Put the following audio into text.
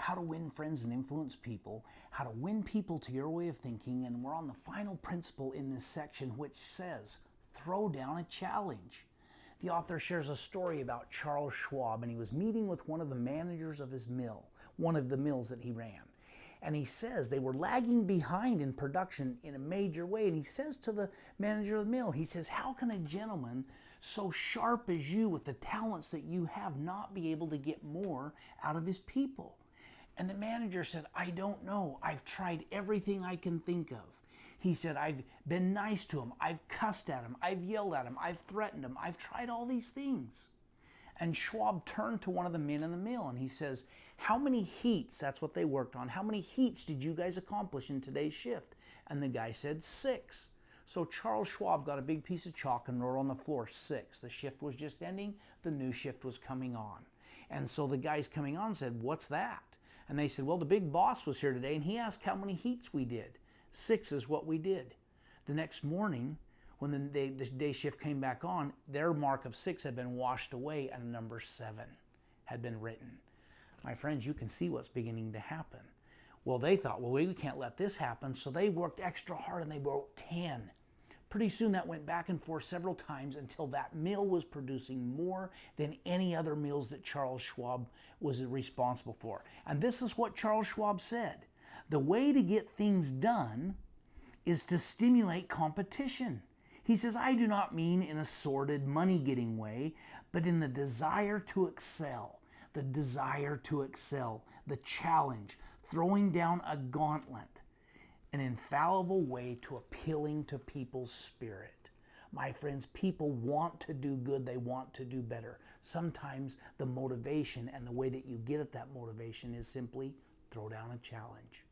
how to win friends and influence people, how to win people to your way of thinking, and we're on the final principle in this section, which says, throw down a challenge. The author shares a story about Charles Schwab, and he was meeting with one of the managers of his mill, one of the mills that he ran. And he says they were lagging behind in production in a major way. And he says to the manager of the mill, he says, how can a gentleman so sharp as you with the talents that you have not be able to get more out of his people? And the manager said, I don't know. I've tried everything I can think of. He said, I've been nice to him. I've cussed at him. I've yelled at him. I've threatened him. I've tried all these things. And Schwab turned to one of the men in the mill and he says, how many heats, that's what they worked on, how many heats did you guys accomplish in today's shift? And the guy said 6. So Charles Schwab got a big piece of chalk and wrote on the floor 6. The shift was just ending, the new shift was coming on. And so the guys coming on said, what's that? And they said, well, the big boss was here today and he asked how many heats we did. 6 is what we did. The next morning, when the day shift came back on, their mark of 6 had been washed away and a number 7 had been written. My friends, you can see what's beginning to happen. Well, they thought, well, we can't let this happen, so they worked extra hard and they wrote 10. Pretty soon that went back and forth several times until that mill was producing more than any other mills that Charles Schwab was responsible for. And this is what Charles Schwab said. The way to get things done is to stimulate competition. He says, I do not mean in a sordid, money-getting way, but in the desire to excel, the challenge, throwing down a gauntlet, an infallible way to appealing to people's spirit. My friends, people want to do good. They want to do better. Sometimes the motivation and the way that you get at that motivation is simply throw down a challenge.